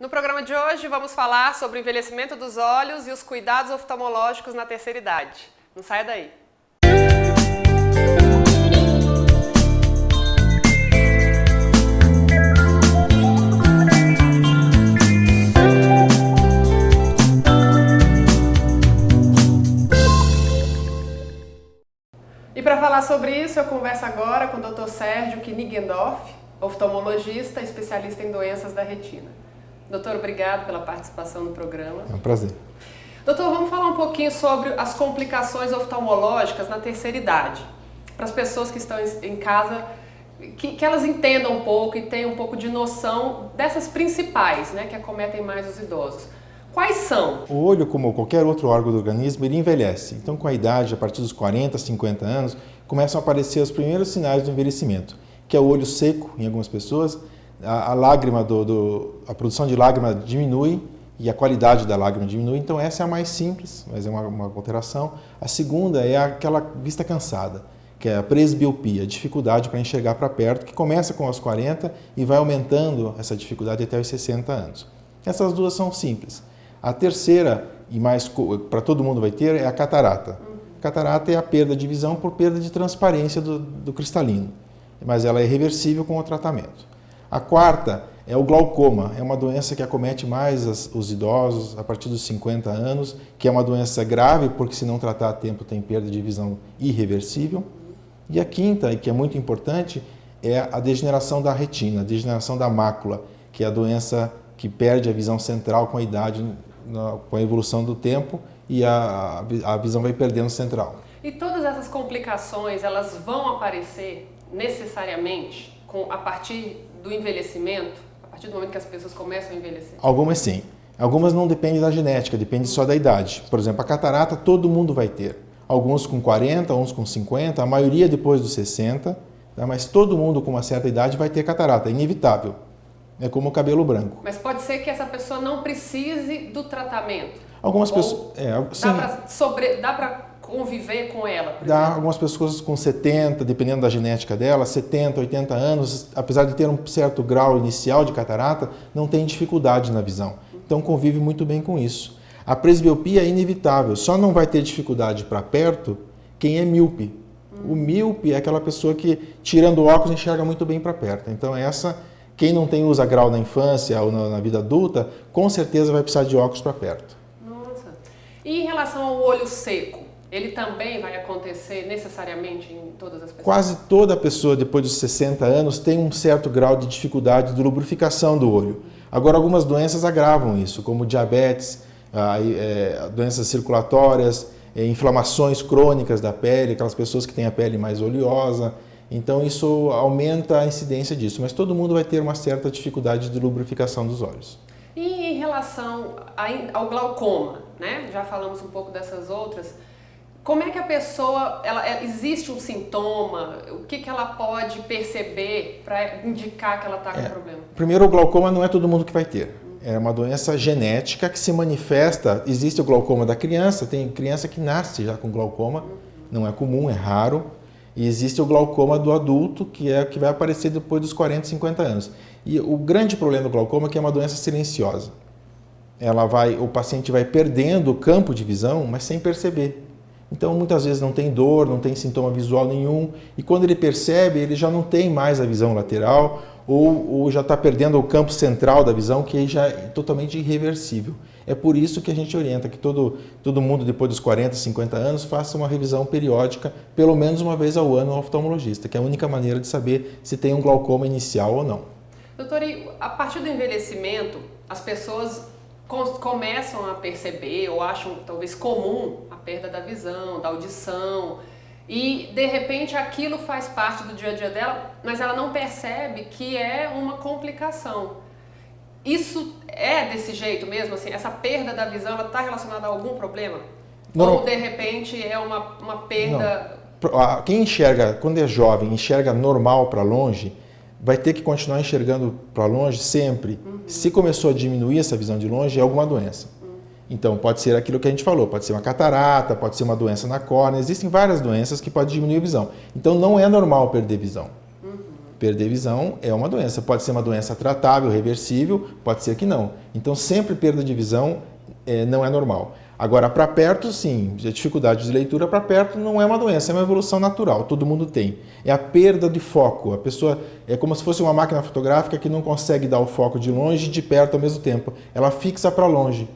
No programa de hoje vamos falar sobre o envelhecimento dos olhos e os cuidados oftalmológicos na terceira idade. Não saia daí! E para falar sobre isso, eu converso agora com o Dr. Sérgio Knigendorf, oftalmologista, especialista em doenças da retina. Doutor, obrigado pela participação no programa. É um prazer. Doutor, vamos falar um pouquinho sobre as complicações oftalmológicas na terceira idade. Para as pessoas que estão em casa, que elas entendam um pouco e tenham um pouco de noção dessas principais, né, que acometem mais os idosos. Quais são? O olho, como qualquer outro órgão do organismo, ele envelhece. Então, com a idade, a partir dos 40, 50 anos, começam a aparecer os primeiros sinais do envelhecimento, que é o olho seco em algumas pessoas, a lágrima a produção de lágrima diminui e a qualidade da lágrima diminui. Então, essa é a mais simples, mas é uma alteração. A segunda é aquela vista cansada, que é a presbiopia, a dificuldade para enxergar para perto, que começa com os 40 e vai aumentando essa dificuldade até os 60 anos. Essas duas são simples. A terceira, e mais para todo mundo vai ter, é a catarata. Catarata é a perda de visão por perda de transparência do cristalino, mas ela é reversível com o tratamento. A quarta é o glaucoma, é uma doença que acomete mais os idosos a partir dos 50 anos, que é uma doença grave, porque se não tratar a tempo tem perda de visão irreversível. E a quinta, e que é muito importante, é a degeneração da retina, a degeneração da mácula, que é a doença que perde a visão central com a idade, com a evolução do tempo, e a visão vai perdendo central. E todas essas complicações, elas vão aparecer necessariamente a partir do envelhecimento, a partir do momento que as pessoas começam a envelhecer? Algumas sim. Algumas não dependem da genética, depende só da idade. Por exemplo, a catarata todo mundo vai ter. Alguns com 40, uns com 50, a maioria depois dos 60, tá? Mas todo mundo com uma certa idade vai ter catarata, é inevitável. É como o cabelo branco. Mas pode ser que essa pessoa não precise do tratamento? Algumas pessoas... Dá para conviver com ela? Dá. Algumas pessoas com 70, dependendo da genética dela, 70, 80 anos, apesar de ter um certo grau inicial de catarata, não tem dificuldade na visão. Então convive muito bem com isso. A presbiopia é inevitável, só não vai ter dificuldade para perto quem é míope. O míope é aquela pessoa que, tirando o óculos, enxerga muito bem para perto. Então quem não usa grau na infância ou na vida adulta, com certeza vai precisar de óculos para perto. Nossa. E em relação ao olho seco, ele também vai acontecer necessariamente em todas as pessoas? Quase toda pessoa, depois dos 60 anos, tem um certo grau de dificuldade de lubrificação do olho. Agora, algumas doenças agravam isso, como diabetes, doenças circulatórias, inflamações crônicas da pele, aquelas pessoas que têm a pele mais oleosa. Então, isso aumenta a incidência disso, mas todo mundo vai ter uma certa dificuldade de lubrificação dos olhos. E em relação ao glaucoma, né? Já falamos um pouco dessas outras. Como é que a pessoa, existe um sintoma? O que ela pode perceber para indicar que ela está com problema? Primeiro, o glaucoma não é todo mundo que vai ter. É uma doença genética que se manifesta. Existe o glaucoma da criança, tem criança que nasce já com glaucoma, não é comum, é raro. E existe o glaucoma do adulto, que é o que vai aparecer depois dos 40, 50 anos. E o grande problema do glaucoma é que é uma doença silenciosa. O paciente vai perdendo o campo de visão, mas sem perceber. Então, muitas vezes não tem dor, não tem sintoma visual nenhum. E quando ele percebe, ele já não tem mais a visão lateral ou já está perdendo o campo central da visão, que aí já é totalmente irreversível. É por isso que a gente orienta que todo mundo, depois dos 40, 50 anos, faça uma revisão periódica, pelo menos uma vez ao ano, ao oftalmologista, que é a única maneira de saber se tem um glaucoma inicial ou não. Doutor, e a partir do envelhecimento, as pessoas começam a perceber ou acham talvez comum a perda da visão, da audição, e de repente aquilo faz parte do dia a dia dela, mas ela não percebe que é uma complicação. Isso é desse jeito mesmo? Assim, essa perda da visão está relacionada a algum problema? Não. Ou de repente é uma perda... Não. Quem enxerga, quando é jovem, enxerga normal para longe, vai ter que continuar enxergando para longe sempre. Se começou a diminuir essa visão de longe, é alguma doença. Então, pode ser aquilo que a gente falou, pode ser uma catarata, pode ser uma doença na córnea, existem várias doenças que podem diminuir a visão. Então, não é normal perder visão. Perder visão é uma doença. Pode ser uma doença tratável, reversível, pode ser que não. Então, sempre perda de visão não é normal. Agora, para perto, sim. A dificuldade de leitura para perto não é uma doença, é uma evolução natural. Todo mundo tem. É a perda de foco. A pessoa é como se fosse uma máquina fotográfica que não consegue dar o foco de longe e de perto ao mesmo tempo. Ela fixa para longe.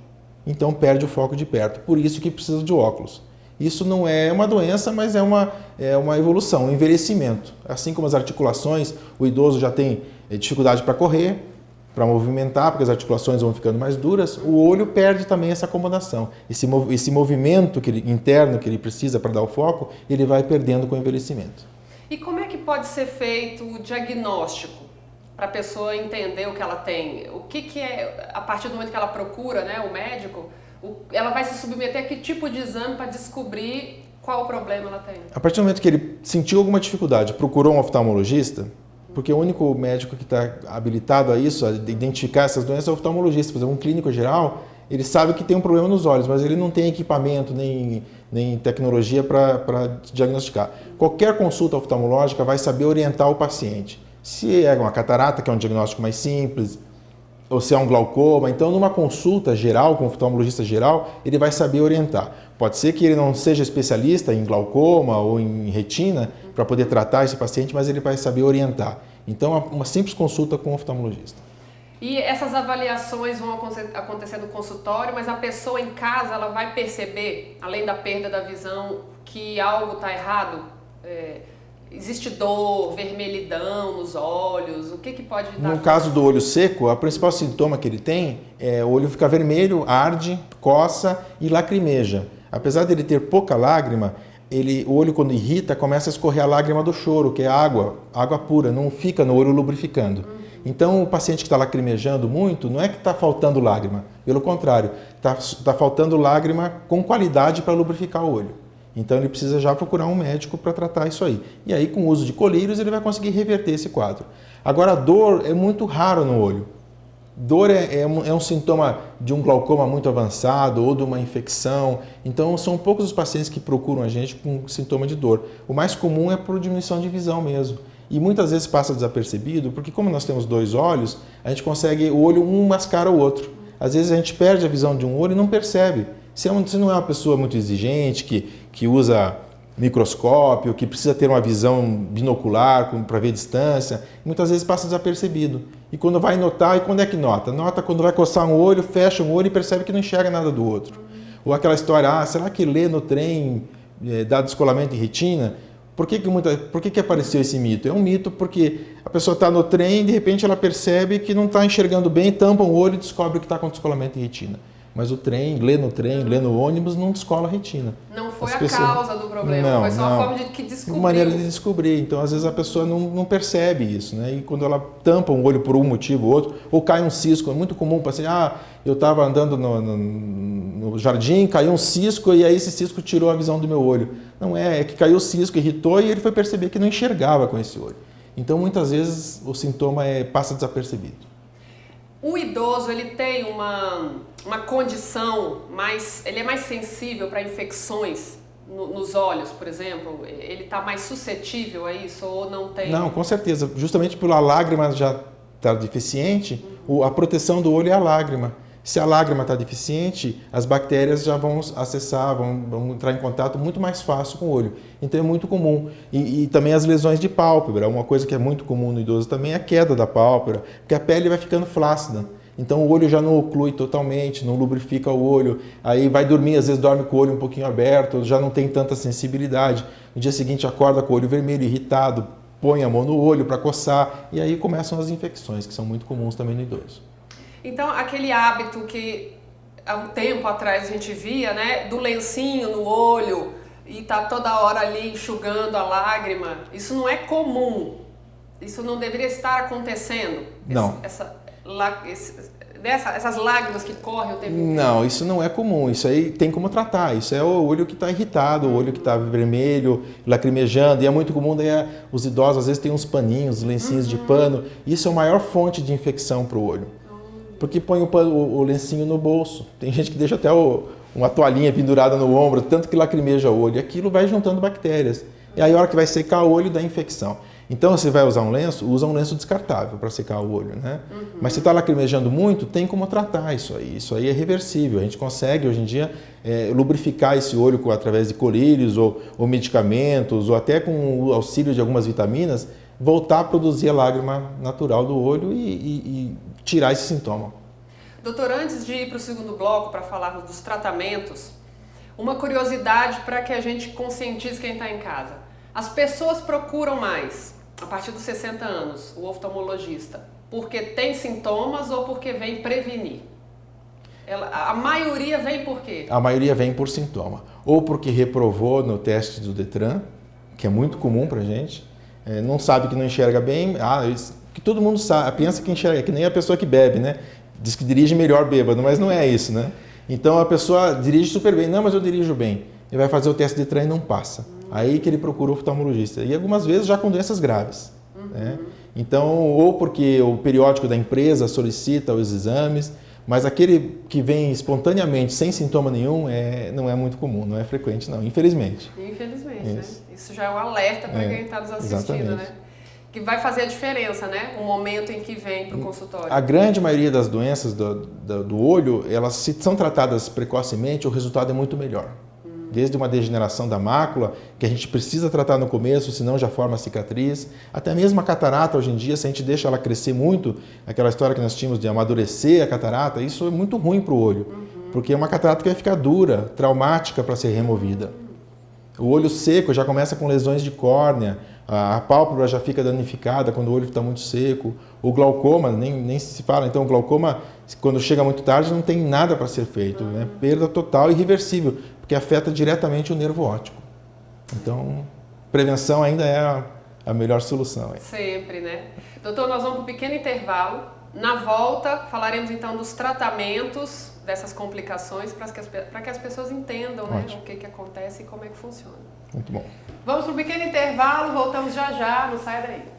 Então, perde o foco de perto. Por isso que precisa de óculos. Isso não é uma doença, mas é uma evolução, um envelhecimento. Assim como as articulações, o idoso já tem dificuldade para correr, para movimentar, porque as articulações vão ficando mais duras, o olho perde também essa acomodação. Esse movimento interno que ele precisa para dar o foco, ele vai perdendo com o envelhecimento. E como é que pode ser feito o diagnóstico para a pessoa entender o que ela tem? O que é, a partir do momento que ela procura, né, o médico, ela vai se submeter a que tipo de exame para descobrir qual problema ela tem? A partir do momento que ele sentiu alguma dificuldade, procurou um oftalmologista, porque o único médico que está habilitado a isso, a identificar essas doenças, é o oftalmologista. Por exemplo, um clínico geral, ele sabe que tem um problema nos olhos, mas ele não tem equipamento nem tecnologia para diagnosticar. Qualquer consulta oftalmológica vai saber orientar o paciente. Se é uma catarata, que é um diagnóstico mais simples, ou se é um glaucoma, então numa consulta geral, com o oftalmologista geral, ele vai saber orientar. Pode ser que ele não seja especialista em glaucoma ou em retina para poder tratar esse paciente, mas ele vai saber orientar. Então, uma simples consulta com o oftalmologista. E essas avaliações vão acontecer no consultório, mas a pessoa em casa, ela vai perceber, além da perda da visão, que algo está errado? Existe dor, vermelhidão nos olhos? O que pode dar? No caso do olho seco, o principal sintoma que ele tem é o olho ficar vermelho, arde, coça e lacrimeja. Apesar dele ter pouca lágrima, o olho quando irrita começa a escorrer a lágrima do choro, que é água pura, não fica no olho lubrificando. Então o paciente que está lacrimejando muito, não é que está faltando lágrima, pelo contrário, está faltando lágrima com qualidade para lubrificar o olho. Então ele precisa já procurar um médico para tratar isso aí. E aí com o uso de colírios ele vai conseguir reverter esse quadro. Agora a dor é muito raro no olho. Dor é um sintoma de um glaucoma muito avançado ou de uma infecção. Então são poucos os pacientes que procuram a gente com sintoma de dor. O mais comum é por diminuição de visão mesmo. E muitas vezes passa desapercebido, porque como nós temos dois olhos, a gente consegue, o olho um mascara o outro. Às vezes a gente perde a visão de um olho e não percebe. Se não é uma pessoa muito exigente, que usa microscópio, que precisa ter uma visão binocular para ver distância, muitas vezes passa desapercebido. E quando vai notar, e quando é que nota? Nota quando vai coçar um olho, fecha um olho e percebe que não enxerga nada do outro. Ou aquela história, será que lê no trem dá descolamento em retina? Por que apareceu esse mito? É um mito porque a pessoa está no trem e de repente ela percebe que não está enxergando bem, tampa o olho e descobre que está com descolamento em retina. Mas o trem, lê no ônibus, não descola a retina. Não foi a causa do problema, foi só uma forma de descobrir. Uma maneira de descobrir. Então, às vezes, a pessoa não percebe isso, né? E quando ela tampa um olho por um motivo ou outro, ou cai um cisco, é muito comum para assim, eu estava andando no jardim, caiu um cisco e aí esse cisco tirou a visão do meu olho. Não é que caiu o cisco, irritou e ele foi perceber que não enxergava com esse olho. Então, muitas vezes, o sintoma passa desapercebido. O idoso, ele tem uma condição ele é mais sensível para infecções nos olhos, por exemplo? Ele está mais suscetível a isso ou não tem? Não, com certeza. Justamente pela lágrima já estar deficiente, a proteção do olho é a lágrima. Se a lágrima está deficiente, as bactérias já vão acessar, vão entrar em contato muito mais fácil com o olho. Então é muito comum. E também as lesões de pálpebra. Uma coisa que é muito comum no idoso também é a queda da pálpebra, porque a pele vai ficando flácida. Então o olho já não oclui totalmente, não lubrifica o olho. Aí vai dormir, às vezes dorme com o olho um pouquinho aberto, já não tem tanta sensibilidade. No dia seguinte acorda com o olho vermelho, irritado, põe a mão no olho para coçar. E aí começam as infecções, que são muito comuns também no idoso. Então, aquele hábito que há um tempo atrás a gente via, né, do lencinho no olho e tá toda hora ali enxugando a lágrima, isso não é comum. Isso não deveria estar acontecendo. Não. Essas lágrimas que correm o tempo inteiro. Não, isso não é comum. Isso aí tem como tratar. Isso é o olho que está irritado, o olho que está vermelho, lacrimejando. E é muito comum, daí os idosos às vezes têm uns paninhos, lencinhos de pano. Isso é a maior fonte de infecção para o olho. Porque põe o lencinho no bolso. Tem gente que deixa até uma toalhinha pendurada no ombro, tanto que lacrimeja o olho. E aquilo vai juntando bactérias. E aí a hora que vai secar o olho dá infecção. Então, você vai usar um lenço, usa um lenço descartável para secar o olho, né? Mas se está lacrimejando muito, tem como tratar isso aí. Isso aí é reversível. A gente consegue, hoje em dia, lubrificar esse olho através de colírios ou medicamentos, ou até com o auxílio de algumas vitaminas, voltar a produzir a lágrima natural do olho e tirar esse sintoma. Doutor, antes de ir para o segundo bloco, para falarmos dos tratamentos, uma curiosidade para que a gente conscientize quem está em casa. As pessoas procuram mais, a partir dos 60 anos, o oftalmologista, porque tem sintomas ou porque vem prevenir? A maioria vem por quê? A maioria vem por sintoma. Ou porque reprovou no teste do Detran, que é muito comum para a gente, não sabe que não enxerga bem, que todo mundo sabe, pensa que enxerga, que nem a pessoa que bebe, né? Diz que dirige melhor bêbado, mas não é isso, né? Então a pessoa dirige super bem, não, mas eu dirijo bem. Ele vai fazer o teste de Detran e não passa. Aí que ele procura o oftalmologista. E algumas vezes já com doenças graves. Né? Então, ou porque o periódico da empresa solicita os exames, mas aquele que vem espontaneamente, sem sintoma nenhum, não é muito comum, não é frequente não, infelizmente. Infelizmente, né? Isso já é um alerta para quem está nos assistindo, Exatamente. né? Que vai fazer a diferença, né? O momento em que vem para o consultório. A grande maioria das doenças do olho, elas se são tratadas precocemente, o resultado é muito melhor. Desde uma degeneração da mácula, que a gente precisa tratar no começo, senão já forma cicatriz. Até mesmo a catarata, hoje em dia, se a gente deixa ela crescer muito, aquela história que nós tínhamos de amadurecer a catarata, isso é muito ruim para o olho. Porque é uma catarata que vai ficar dura, traumática para ser removida. O olho seco já começa com lesões de córnea, a pálpebra já fica danificada quando o olho está muito seco. O glaucoma, nem se fala. Então, o glaucoma, quando chega muito tarde, não tem nada para ser feito. É perda total e irreversível, porque afeta diretamente o nervo óptico. Então, prevenção ainda é a melhor solução. Sempre, né? Doutor, nós vamos para um pequeno intervalo. Na volta, falaremos então dos tratamentos dessas complicações para que as pessoas entendam, né, o que acontece e como é que funciona. Muito bom. Vamos para um pequeno intervalo, voltamos já, não saia daí.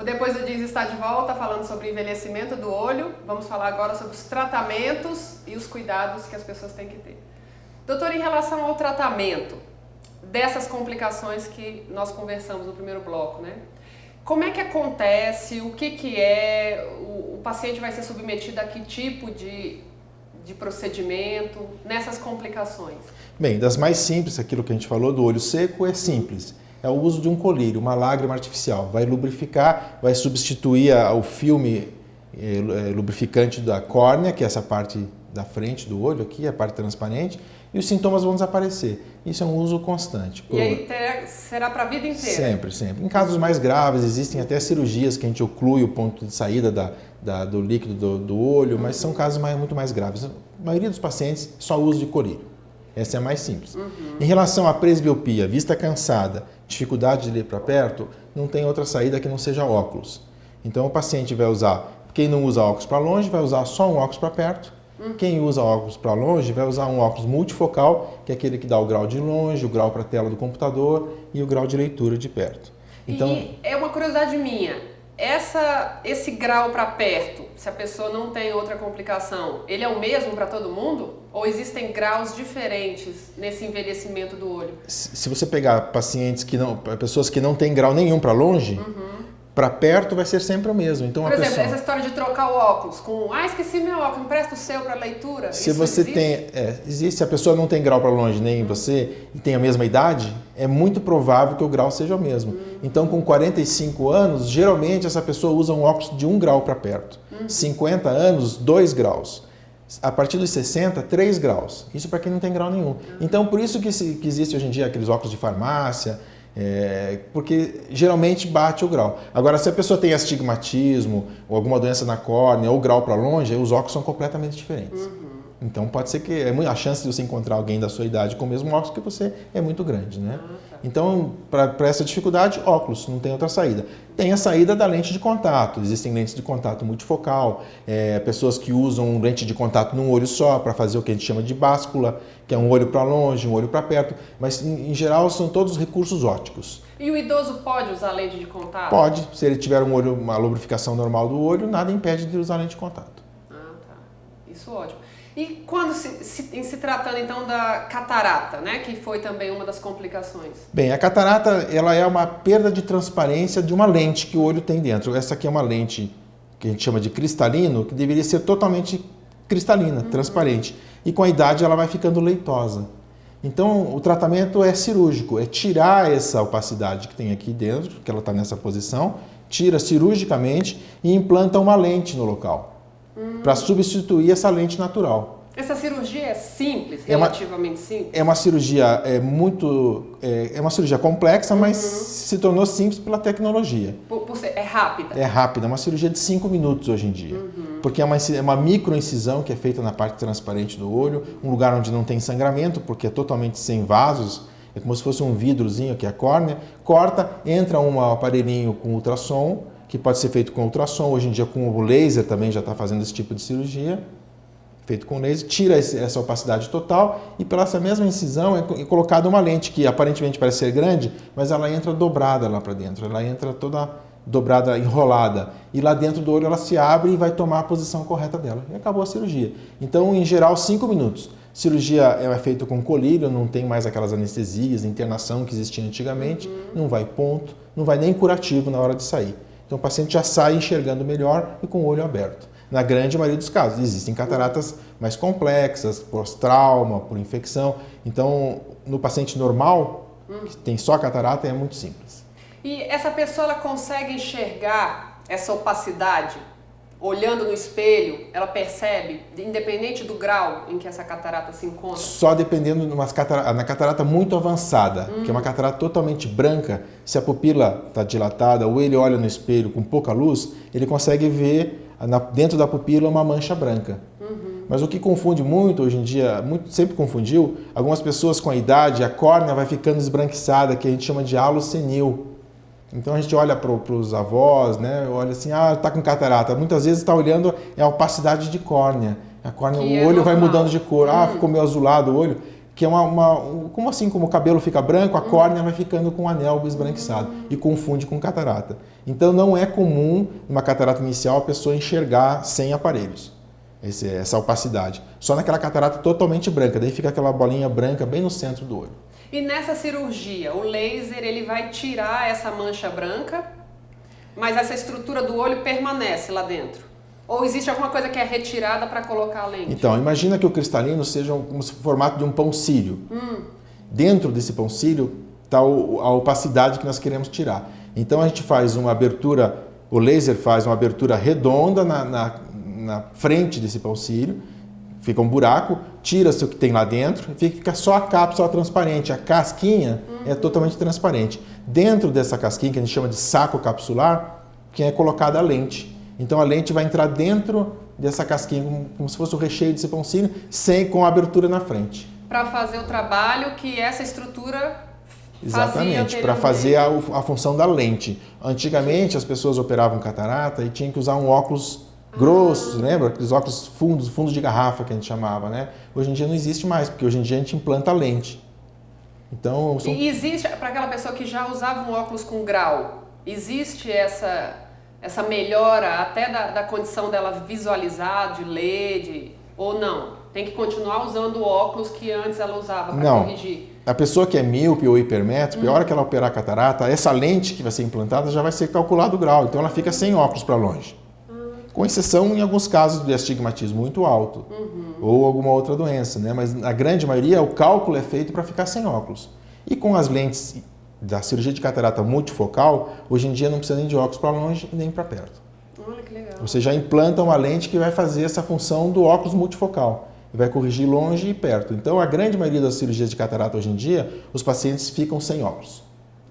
Depois do Diz está de volta falando sobre envelhecimento do olho. Vamos falar agora sobre os tratamentos e os cuidados que as pessoas têm que ter. Doutor, em relação ao tratamento dessas complicações que nós conversamos no primeiro bloco, né? Como é que acontece? O que é? O paciente vai ser submetido a que tipo de procedimento nessas complicações? Bem, das mais simples, aquilo que a gente falou do olho seco é simples. É o uso de um colírio, uma lágrima artificial. Vai lubrificar, vai substituir o filme lubrificante da córnea, que é essa parte da frente do olho aqui, a parte transparente, e os sintomas vão desaparecer. Isso é um uso constante. E aí será para a vida inteira? Sempre, sempre. Em casos mais graves, existem até cirurgias que a gente oclui o ponto de saída do líquido do olho, mas são casos muito mais graves. A maioria dos pacientes só usa de colírio. Essa é a mais simples. Em relação à presbiopia, vista cansada, dificuldade de ler para perto, não tem outra saída que não seja óculos. Então o paciente vai usar, quem não usa óculos para longe, vai usar só um óculos para perto. Quem usa óculos para longe vai usar um óculos multifocal, que é aquele que dá o grau de longe, o grau para a tela do computador e o grau de leitura de perto. Então, e é uma curiosidade minha. Esse grau para perto, se a pessoa não tem outra complicação, ele é o mesmo para todo mundo? Ou existem graus diferentes nesse envelhecimento do olho? Se você pegar pessoas que não têm grau nenhum para longe, Para perto vai ser sempre o mesmo. Então, por exemplo, essa história de trocar o óculos com, esqueci meu óculos, empresta o seu para leitura. Se você tem, existe, se a pessoa não tem grau para longe nem você e tem a mesma idade, é muito provável que o grau seja o mesmo. Então, com 45 anos, geralmente essa pessoa usa um óculos de 1 grau para perto. 50 anos, 2 graus. A partir dos 60, 3 graus. Isso para quem não tem grau nenhum. Então, por isso que existe hoje em dia aqueles óculos de farmácia, porque geralmente bate o grau. Agora, se a pessoa tem astigmatismo, ou alguma doença na córnea, ou grau para longe, os óculos são completamente diferentes. Então, pode ser que a chance de você encontrar alguém da sua idade com o mesmo óculos que você é muito grande, né? Então, para essa dificuldade, óculos, não tem outra saída. Tem a saída da lente de contato. Existem lentes de contato multifocal, pessoas que usam lente de contato num olho só para fazer o que a gente chama de báscula, que é um olho para longe, um olho para perto, mas em geral são todos recursos ópticos. E o idoso pode usar lente de contato? Pode, se ele tiver uma lubrificação normal do olho, nada impede de usar lente de contato. Tá. Isso ótimo. E quando se tratando então da catarata, né, que foi também uma das complicações? Bem, a catarata ela é uma perda de transparência de uma lente que o olho tem dentro. Essa aqui é uma lente que a gente chama de cristalino, que deveria ser totalmente cristalina, transparente. E com a idade ela vai ficando leitosa. Então o tratamento é cirúrgico, é tirar essa opacidade que tem aqui dentro, que ela está nessa posição, tira cirurgicamente e implanta uma lente no local. Para substituir essa lente natural. Essa cirurgia é simples, relativamente simples? É uma cirurgia é uma cirurgia complexa, mas se tornou simples pela tecnologia. É rápida? É rápida, é uma cirurgia de 5 minutos hoje em dia. Porque é uma microincisão que é feita na parte transparente do olho, um lugar onde não tem sangramento, porque é totalmente sem vasos, é como se fosse um vidrozinho que é a córnea, corta, entra um aparelhinho com ultrassom, que pode ser feito com ultrassom, hoje em dia com o laser também já está fazendo esse tipo de cirurgia, feito com laser, tira essa opacidade total e pela essa mesma incisão é colocada uma lente que aparentemente parece ser grande, mas ela entra dobrada lá para dentro, ela entra toda dobrada, enrolada, e lá dentro do olho ela se abre e vai tomar a posição correta dela. E acabou a cirurgia. Então, em geral, 5 minutos. Cirurgia é feita com colírio, não tem mais aquelas anestesias, internação que existia antigamente, não vai ponto, não vai nem curativo na hora de sair. Então o paciente já sai enxergando melhor e com o olho aberto. Na grande maioria dos casos, existem cataratas mais complexas, pós-trauma, por infecção. Então, no paciente normal, que tem só catarata, é muito simples. E essa pessoa ela consegue enxergar essa opacidade? Olhando no espelho, ela percebe, independente do grau em que essa catarata se encontra? Só dependendo na catarata muito avançada, que é uma catarata totalmente branca, se a pupila está dilatada ou ele olha no espelho com pouca luz, ele consegue ver dentro da pupila uma mancha branca. Mas o que confunde muito hoje em dia, sempre confundiu, algumas pessoas com a idade, a córnea vai ficando esbranquiçada, que a gente chama de halo senil. Então a gente olha para os avós, né? Olha assim, tá com catarata. Muitas vezes está olhando a opacidade de córnea. A córnea, o olho vai mudando de cor. Ficou meio azulado o olho. Que é como assim, como o cabelo fica branco, a córnea vai ficando com um anel esbranquiçado e confunde com catarata. Então não é comum, numa catarata inicial, a pessoa enxergar sem aparelhos. Essa opacidade. Só naquela catarata totalmente branca. Daí fica aquela bolinha branca bem no centro do olho. E nessa cirurgia, o laser ele vai tirar essa mancha branca, mas essa estrutura do olho permanece lá dentro? Ou existe alguma coisa que é retirada para colocar a lente? Então, imagina que o cristalino seja o formato de um pão sírio. Dentro desse pão sírio está a opacidade que nós queremos tirar. Então a gente faz uma abertura, o laser faz uma abertura redonda na frente desse pão sírio, fica um buraco, tira-se o que tem lá dentro e fica só a cápsula transparente. A casquinha é totalmente transparente. Dentro dessa casquinha, que a gente chama de saco capsular, que é colocada a lente. Então a lente vai entrar dentro dessa casquinha, como se fosse o recheio desse pãozinho, com a abertura na frente. Para fazer o trabalho que essa estrutura Exatamente, para fazer a função da lente. Antigamente as pessoas operavam catarata e tinham que usar um óculos grossos, lembra? Aqueles óculos fundos de garrafa que a gente chamava, né? Hoje em dia não existe mais, porque hoje em dia a gente implanta lente. Então, E existe, para aquela pessoa que já usava um óculos com grau, existe essa melhora até da condição dela visualizar, de ler, ou não? Tem que continuar usando o óculos que antes ela usava para corrigir? A pessoa que é míope ou hipermétrope, a hora que ela operar a catarata, essa lente que vai ser implantada já vai ser calculado o grau, então ela fica sem óculos para longe. Com exceção em alguns casos de astigmatismo muito alto ou alguma outra doença, né? Mas na grande maioria o cálculo é feito para ficar sem óculos. E com as lentes da cirurgia de catarata multifocal, hoje em dia não precisa nem de óculos para longe nem para perto. Olha que legal. Você já implanta uma lente que vai fazer essa função do óculos multifocal. E vai corrigir longe e perto. Então, a grande maioria das cirurgias de catarata hoje em dia, os pacientes ficam sem óculos.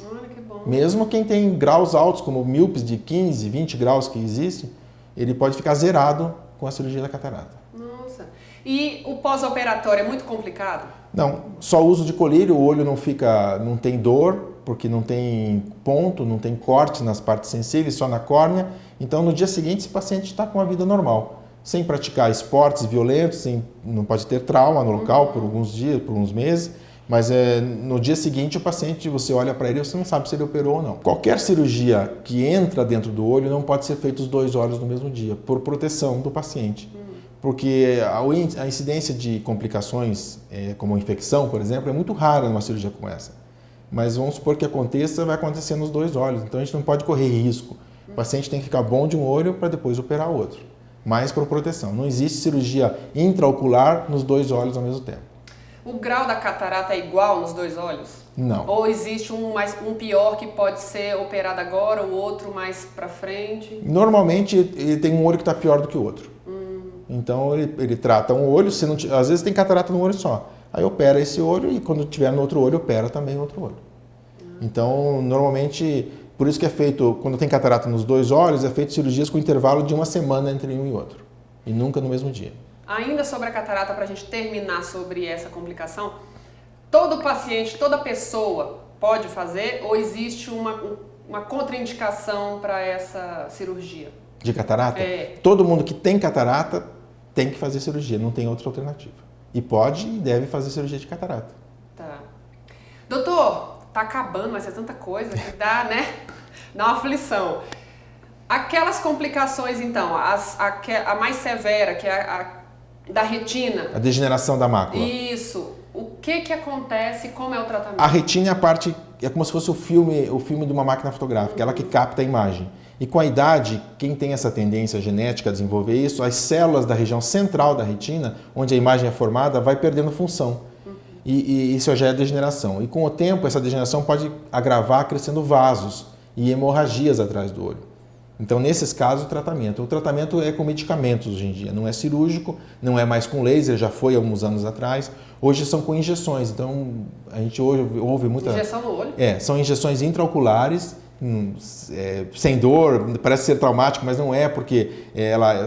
Olha que bom. Mesmo quem tem graus altos, como míopes de 15, 20 graus que existem, ele pode ficar zerado com a cirurgia da catarata. Nossa. E o pós-operatório é muito complicado? Não, só o uso de colírio, o olho não tem dor, porque não tem ponto, não tem corte nas partes sensíveis, só na córnea. Então, no dia seguinte, esse paciente está com a vida normal, sem praticar esportes violentos, não pode ter trauma no local por alguns dias, por uns meses, mas no dia seguinte o paciente, você olha para ele e você não sabe se ele operou ou não. Qualquer cirurgia que entra dentro do olho não pode ser feita os 2 olhos no mesmo dia, por proteção do paciente. Porque a incidência de complicações, como infecção, por exemplo, é muito rara numa cirurgia como essa. Mas vamos supor que aconteça, vai acontecer nos 2 olhos, então a gente não pode correr risco. O paciente tem que ficar bom de um olho para depois operar o outro. Mas por proteção. Não existe cirurgia intraocular nos 2 olhos ao mesmo tempo. O grau da catarata é igual nos 2 olhos? Não. Ou existe um pior que pode ser operado agora, o outro mais para frente? Normalmente ele tem um olho que está pior do que o outro. Então ele trata um olho, às vezes tem catarata num olho só. Aí opera esse olho e quando tiver no outro olho, opera também o outro olho. Então, normalmente, por isso que é feito, quando tem catarata nos 2 olhos, é feito cirurgias com intervalo de 1 semana entre um e outro. E nunca no mesmo dia. Ainda sobre a catarata, para a gente terminar sobre essa complicação, todo paciente, toda pessoa pode fazer ou existe uma contraindicação para essa cirurgia? De catarata? Todo mundo que tem catarata tem que fazer cirurgia, não tem outra alternativa. E pode e deve fazer cirurgia de catarata. Tá. Doutor, tá acabando, vai ser tanta coisa que dá, né? Dá uma aflição. Aquelas complicações, então, a mais severa, que é a da retina. A degeneração da mácula. Isso. O que acontece e como é o tratamento? A retina é a parte, é como se fosse o filme de uma máquina fotográfica, ela que capta a imagem. E com a idade, quem tem essa tendência genética a desenvolver isso, as células da região central da retina, onde a imagem é formada, vai perdendo função. E isso já é degeneração. E com o tempo, essa degeneração pode agravar crescendo vasos e hemorragias atrás do olho. Então, nesses casos, o tratamento é com medicamentos hoje em dia, não é cirúrgico, não é mais com laser, já foi há alguns anos atrás. Hoje são com injeções, então a gente hoje ouve muita... Injeção no olho? São injeções intraoculares, sem dor, parece ser traumático, mas não é, porque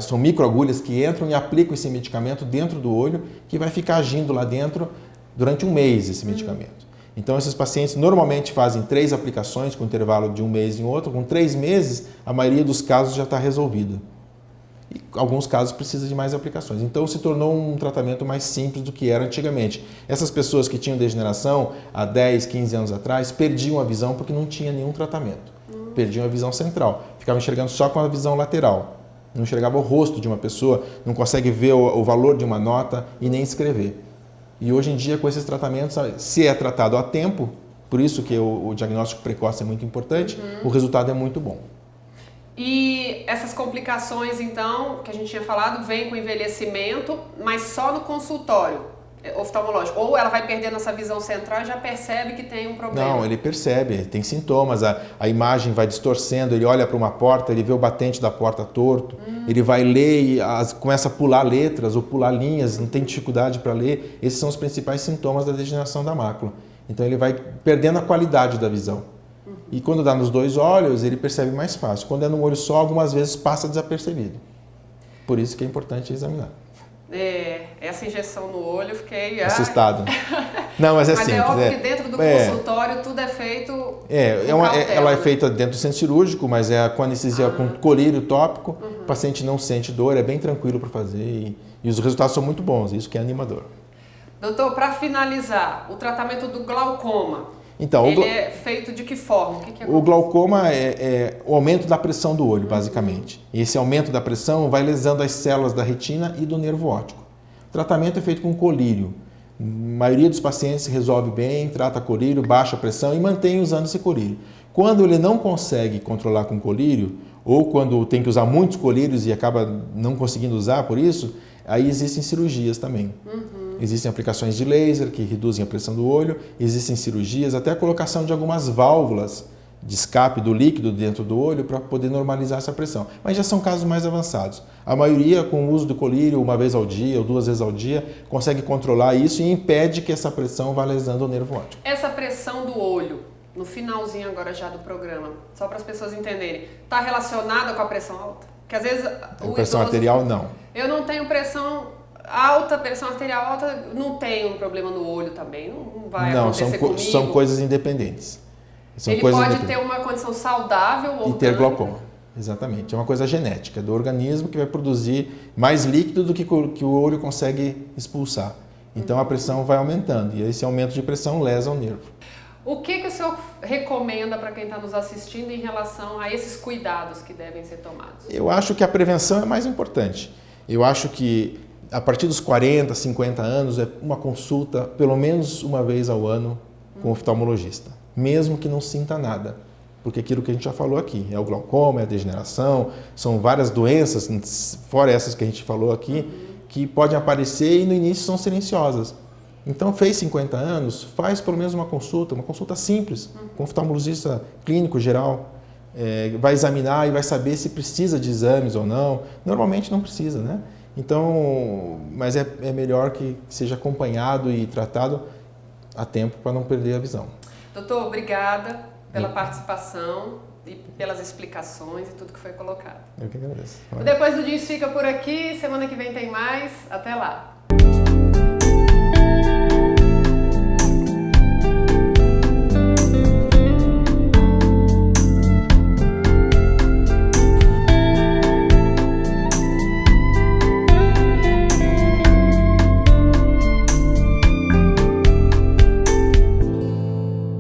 são microagulhas que entram e aplicam esse medicamento dentro do olho, que vai ficar agindo lá dentro durante um mês esse medicamento. Então, esses pacientes normalmente fazem 3 aplicações com intervalo de um mês em outro. Com 3 meses, a maioria dos casos já está resolvida. E alguns casos precisa de mais aplicações. Então, se tornou um tratamento mais simples do que era antigamente. Essas pessoas que tinham degeneração há 10, 15 anos atrás, perdiam a visão porque não tinha nenhum tratamento. Perdiam a visão central. Ficavam enxergando só com a visão lateral. Não enxergava o rosto de uma pessoa, não consegue ver o valor de uma nota e nem escrever. E hoje em dia, com esses tratamentos, se é tratado a tempo, por isso que o diagnóstico precoce é muito importante, o resultado é muito bom. E essas complicações, então, que a gente tinha falado, vêm com envelhecimento, mas só no consultório oftalmológico. Ou ela vai perdendo essa visão central e já percebe que tem um problema? Não, ele percebe, tem sintomas, a imagem vai distorcendo, ele olha para uma porta, ele vê o batente da porta torto, ele vai ler e começa a pular letras ou pular linhas, não tem dificuldade para ler. Esses são os principais sintomas da degeneração da mácula. Então ele vai perdendo a qualidade da visão. E quando dá nos 2 olhos, ele percebe mais fácil. Quando é num olho só, algumas vezes passa desapercebido. Por isso que é importante examinar. Essa injeção no olho, eu fiquei... assustado. Não, mas é mas simples. Mas é óbvio que dentro do consultório tudo é feito ela é feita dentro do centro cirúrgico, mas é com anestesia com colírio tópico. O paciente não sente dor, é bem tranquilo para fazer e os resultados são muito bons, isso que é animador. Doutor, para finalizar, o tratamento do glaucoma, então, ele é feito de que forma? O glaucoma é o aumento da pressão do olho, basicamente. E esse aumento da pressão vai lesando as células da retina e do nervo óptico. O tratamento é feito com colírio. A maioria dos pacientes resolve bem, trata colírio, baixa a pressão e mantém usando esse colírio. Quando ele não consegue controlar com colírio, ou quando tem que usar muitos colírios e acaba não conseguindo usar por isso, aí existem cirurgias também. Existem aplicações de laser que reduzem a pressão do olho, existem cirurgias, até a colocação de algumas válvulas de escape do líquido dentro do olho para poder normalizar essa pressão. Mas já são casos mais avançados. A maioria, com o uso do colírio, uma vez ao dia ou 2 vezes ao dia, consegue controlar isso e impede que essa pressão vá lesando o nervo óptico. Essa pressão do olho, no finalzinho agora já do programa, só para as pessoas entenderem, está relacionada com a pressão alta? Porque às vezes a pressão arterial não. Eu não tenho pressão alta, pressão arterial alta, não tenho um problema no olho também, não vai acontecer comigo. São coisas independentes. Ele pode ter uma condição saudável ou e ter glaucoma. Exatamente. É uma coisa genética do organismo que vai produzir mais líquido do que o olho consegue expulsar. Então a pressão vai aumentando e esse aumento de pressão lesa o nervo. O que o senhor recomenda para quem está nos assistindo em relação a esses cuidados que devem ser tomados? Eu acho que a prevenção é mais importante. Eu acho que a partir dos 40, 50 anos é uma consulta pelo menos uma vez ao ano com o oftalmologista, mesmo que não sinta nada. Porque aquilo que a gente já falou aqui, é o glaucoma, é a degeneração, são várias doenças, fora essas que a gente falou aqui, que podem aparecer e no início são silenciosas. Então fez 50 anos, faz pelo menos uma consulta simples, com um oftalmologista clínico geral, vai examinar e vai saber se precisa de exames ou não. Normalmente não precisa, né? Então, mas é melhor que seja acompanhado e tratado a tempo para não perder a visão. Doutor, obrigada pela participação e pelas explicações e tudo que foi colocado. Eu que agradeço. Depois do Jeans fica por aqui, semana que vem tem mais. Até lá!